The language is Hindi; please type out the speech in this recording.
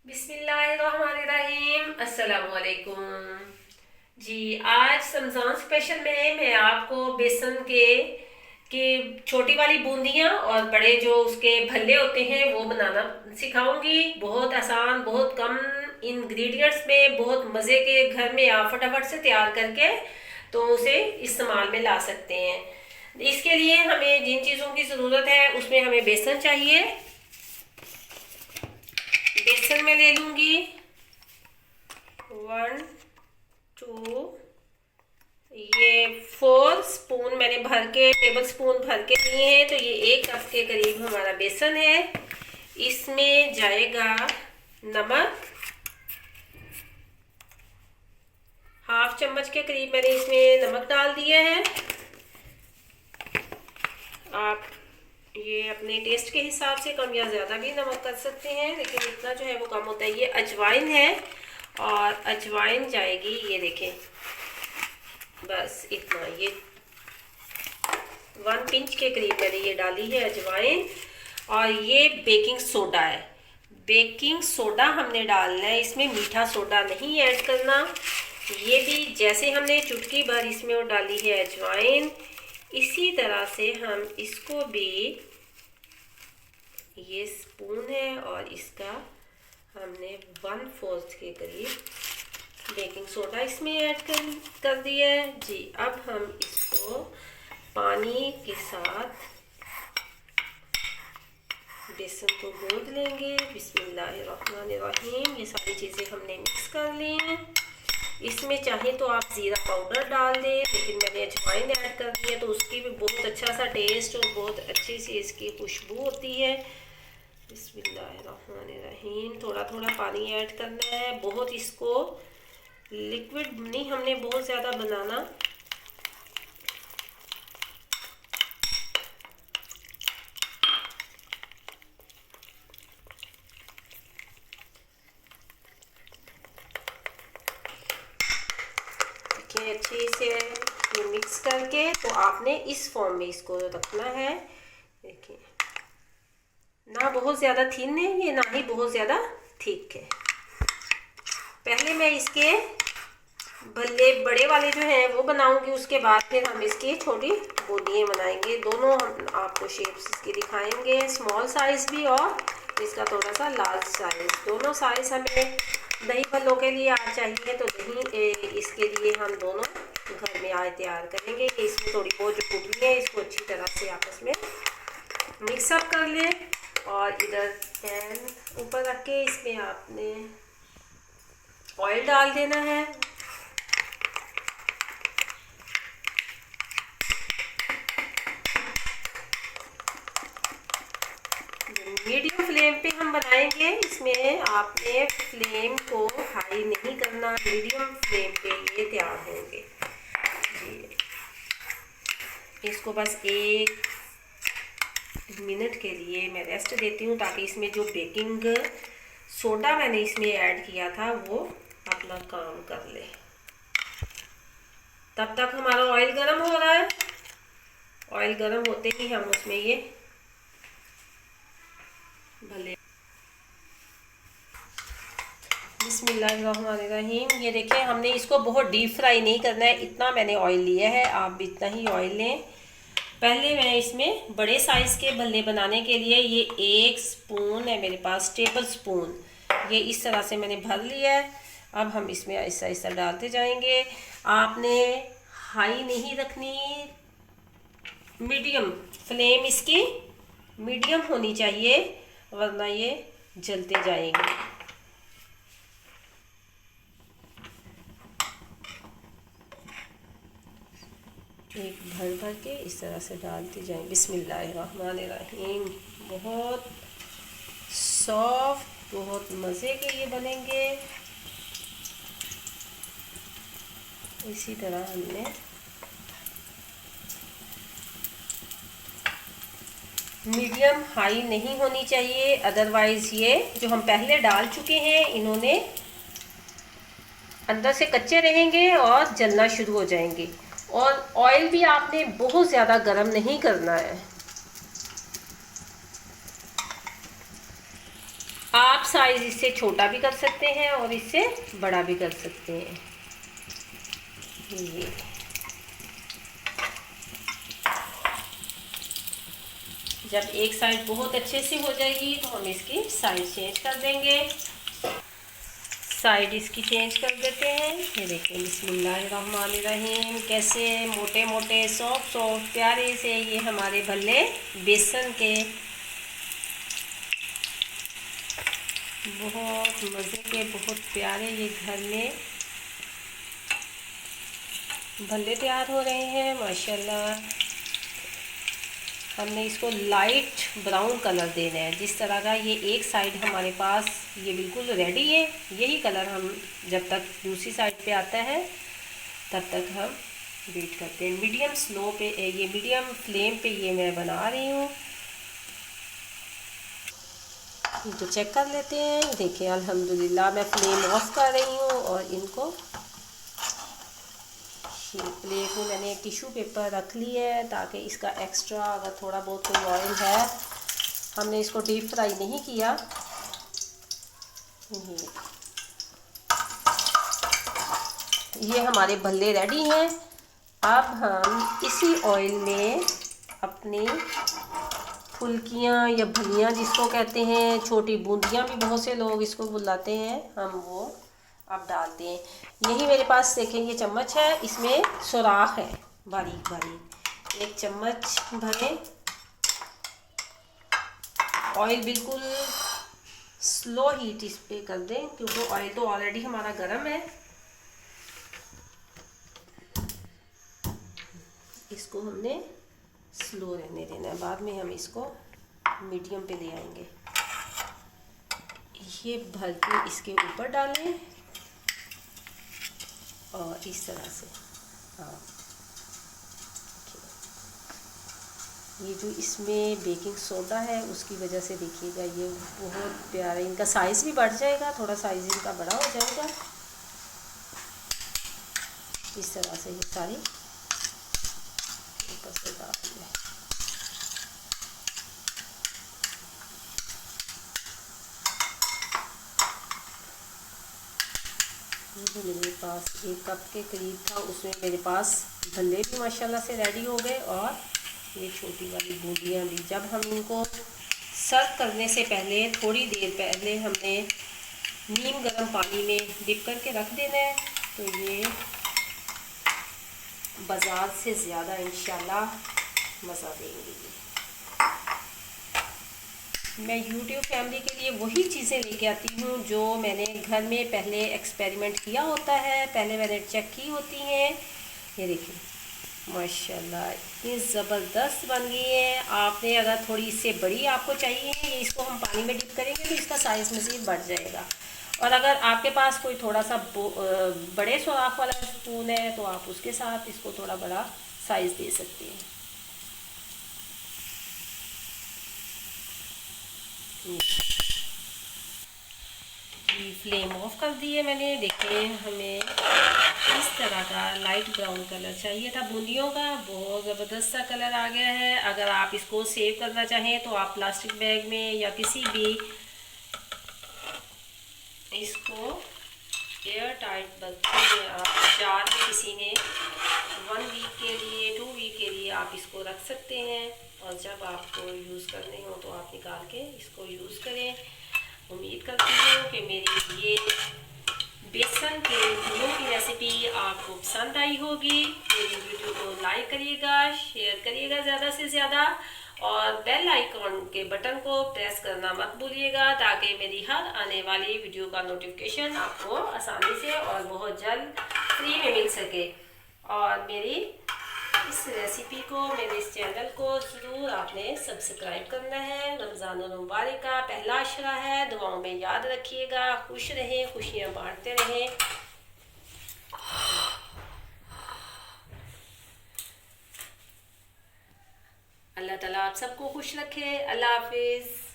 बिस्मिल्लाहिर्रहमानिर्रहीम। अस्सलामुअलैकुम जी। आज रमज़ान स्पेशल में मैं आपको बेसन के छोटी वाली बूंदियाँ और बड़े जो उसके भल्ले होते हैं वो बनाना सिखाऊंगी। बहुत आसान, बहुत कम इंग्रेडिएंट्स में बहुत मज़े के, घर में आप फटाफट से तैयार करके तो उसे इस्तेमाल में ला सकते हैं। इसके लिए हमें जिन चीज़ों की ज़रूरत है उसमें हमें बेसन चाहिए। बेसन में ले लूँगी 1 2, ये 4 स्पून मैंने भर के, टेबल स्पून भर के लिए हैं, तो ये 1 कप के करीब हमारा बेसन है। इसमें जाएगा नमक, हाफ चम्मच के करीब मैंने इसमें नमक डाल दिया है। आप ये अपने टेस्ट के हिसाब से कम या ज़्यादा भी नमक कर सकते हैं, लेकिन इतना जो है वो कम होता है। ये अजवाइन है और अजवाइन जाएगी, ये देखें, बस इतना, ये 1 पिंच के करीब मैंने ये डाली है अजवाइन। और ये बेकिंग सोडा है। बेकिंग सोडा हमने डालना है, इसमें मीठा सोडा नहीं ऐड करना। ये भी जैसे हमने चुटकी भर इसमें वो डाली है अजवाइन, इसी तरह से हम इसको भी, ये स्पून है और इसका हमने 1/4 के करीब बेकिंग सोडा इसमें ऐड कर दिया है जी। अब हम इसको पानी के साथ बेसन को गूंद लेंगे। बिस्मिल्लाहिर्रहमानिर्रहीम। ये सारी चीज़ें हमने मिक्स कर ली हैं। इसमें चाहे तो आप ज़ीरा पाउडर डाल दें, लेकिन मैंने अजवाइन ऐड कर दी है तो उसकी भी बहुत अच्छा सा टेस्ट और बहुत अच्छी सी इसकी खुशबू होती है। बिस्मिल्लाहिर्रहमानिर्रहीम। थोड़ा थोड़ा पानी ऐड करना है, बहुत इसको लिक्विड नहीं हमने बहुत ज़्यादा बनाना। अच्छे से ये मिक्स करके तो आपने इस फॉर्म में इसको रखना है। देखिए, ना बहुत ज़्यादा थिन है ये, ना ही बहुत ज़्यादा थिक है। पहले मैं इसके भल्ले बड़े वाले जो हैं वो बनाऊंगी, उसके बाद फिर हम इसकी छोटी बूंदियाँ बनाएंगे। दोनों हम आपको शेप्स इसकी दिखाएंगे, स्मॉल साइज़ भी और इसका थोड़ा सा लार्ज साइज़। दोनों साइज़ हमें दही भल्लों के लिए आज चाहिए, तो दही इसके लिए हम दोनों घर में आज तैयार करेंगे। कि इसमें थोड़ी बहुत जो गुठली है इसको अच्छी तरह से आपस में मिक्सअप कर लें। और इधर पैन ऊपर रख के इसमें आपने ऑयल डाल देना है। मीडियम फ्लेम पे हम बनाएंगे, इसमें आपने फ्लेम को हाई नहीं करना, मीडियम फ्लेम पे ये तैयार होंगे जी। इसको बस 1 मिनट के लिए मैं रेस्ट देती हूँ, ताकि इसमें जो बेकिंग सोडा मैंने इसमें ऐड किया था वो अपना काम कर ले। तब तक हमारा ऑयल गर्म हो रहा है। ऑयल गर्म होते ही हम उसमें ये भले, बिस्मिल्लाहिर्रहमानिर्रहीम। ये देखें, हमने इसको बहुत डीप फ्राई नहीं करना है, इतना मैंने ऑयल लिया है, आप भी इतना ही ऑयल लें। पहले मैं इसमें बड़े साइज़ के भल्ले बनाने के लिए, ये 1 स्पून है मेरे पास, टेबल स्पून, ये इस तरह से मैंने भर लिया है। अब हम इसमें ऐसा ऐसा डालते जाएंगे। आपने हाई नहीं रखनी, मीडियम फ्लेम इसकी मीडियम होनी चाहिए, वरना ये जलते जाएंगे। एक भर भर के इस तरह से डालते जाएं। बिस्मिल्लाहिर्रहमानिर्रहीम। बहुत सॉफ्ट, बहुत मज़े के ये बनेंगे। इसी तरह हमने मीडियम हाई नहीं होनी चाहिए, अदरवाइज़ ये जो हम पहले डाल चुके हैं इन्होंने अंदर से कच्चे रहेंगे और जलना शुरू हो जाएंगे। और ऑयल भी आपने बहुत ज़्यादा गर्म नहीं करना है। आप साइज़ इससे छोटा भी कर सकते हैं और इससे बड़ा भी कर सकते हैं। ये जब एक साइड बहुत अच्छे से हो जाएगी तो हम इसकी साइड चेंज कर देंगे। साइड इसकी चेंज कर देते हैं। ये देखिए बिस्मिल्लाहिर्रहमानिर्रहीम, कैसे मोटे मोटे सॉफ्ट सॉफ्ट प्यारे से ये हमारे भल्ले बेसन के बहुत मज़े के, बहुत प्यारे ये घर में भल्ले तैयार हो रहे हैं माशाल्लाह। हमने इसको लाइट ब्राउन कलर देना है, जिस तरह का ये एक साइड हमारे पास ये बिल्कुल रेडी है, यही कलर हम जब तक दूसरी साइड पे आता है तब तक हम वेट करते हैं। मीडियम स्लो पे, ये मीडियम फ्लेम पे ये मैं बना रही हूँ। तो चेक कर लेते हैं। देखिए अल्हम्दुलिल्लाह मैं फ्लेम ऑफ कर रही हूँ और इनको प्लेट में मैंने टिश्यू पेपर रख ली है ताकि इसका एक्स्ट्रा अगर थोड़ा बहुत कोई ऑयल है, हमने इसको डीप फ्राई नहीं किया। ये हमारे भल्ले रेडी हैं। अब हम इसी ऑयल में अपनी फुल्कियाँ या भलियाँ जिसको कहते हैं, छोटी बूंदियाँ भी बहुत से लोग इसको बुलाते हैं, हम वो अब डालते हैं। यही मेरे पास देखें ये चम्मच है, इसमें सुराख है बारीक बारीक। एक चम्मच भरें। ऑयल बिल्कुल स्लो हीट इस पे कर दें क्योंकि ऑयल तो ऑलरेडी हमारा गर्म है। इसको हमने स्लो रहने देना है, बाद में हम इसको मीडियम पे ले आएंगे। ये भर के इसके ऊपर डालें और इस तरह से, हाँ ये जो इसमें बेकिंग सोडा है उसकी वजह से देखिएगा ये बहुत प्यारा, इनका साइज़ भी बढ़ जाएगा, थोड़ा साइज़ इनका बड़ा हो जाएगा। इस तरह से ये सारी ऊपर से डाल दें। जो मेरे पास 1 कप के करीब था उसमें मेरे पास भल्ले भी माशाल्लाह से रेडी हो गए और ये छोटी वाली बूंदियाँ भी। जब हम इनको सर्व करने से पहले थोड़ी देर पहले हमने नीम गर्म पानी में डिप करके रख देना है, तो ये बाज़ार से ज़्यादा इंशाल्लाह मज़ा देंगे। मैं यूट्यूब फैमिली के लिए वही चीज़ें लेके आती हूँ जो मैंने घर में पहले एक्सपेरिमेंट किया होता है, पहले मैंने चेक की होती हैं। ये देखिए माशाल्लाह इतनी ज़बरदस्त बन गई है। आपने अगर थोड़ी इससे बड़ी आपको चाहिए, ये इसको हम पानी में डिप करेंगे तो इसका साइज़ मज़ीद बढ़ जाएगा। और अगर आपके पास कोई थोड़ा सा बड़े सुराख वाला स्पून है तो आप उसके साथ इसको थोड़ा बड़ा साइज़ दे सकते हैं। फ्लेम ऑफ कर दी है मैंने। देखें हमें इस तरह का लाइट ब्राउन कलर चाहिए था बूंदियों का, बहुत ज़बरदस्त सा कलर आ गया है। अगर आप इसको सेव करना चाहें तो आप प्लास्टिक बैग में या किसी भी इसको एयर टाइट बर्तन में आप जार में किसी में 1 वीक के लिए 2 वीक के लिए आप इसको रख सकते हैं और जब आपको यूज़ करने हो तो आप निकाल के इसको यूज़ करें। उम्मीद करती हूँ कि मेरी ये बेसन के भुनों की रेसिपी आपको पसंद आई होगी। मेरी वीडियो को लाइक करिएगा, शेयर करिएगा ज़्यादा से ज़्यादा और बेल आइकॉन के बटन को प्रेस करना मत भूलिएगा ताकि मेरी हर आने वाली वीडियो का नोटिफिकेशन आपको आसानी से और बहुत जल्द फ्री में मिल सके। और मेरी इस रेसिपी को, मेरे इस चैनल को ज़रूर आपने सब्सक्राइब करना है। रमज़ानुल मुबारक का पहला अशरा है, दुआओं में याद रखिएगा। खुश रहें, खुशियाँ बांटते रहें। अल्लाह ताला आप सबको खुश रखे। अल्लाह हाफिज़।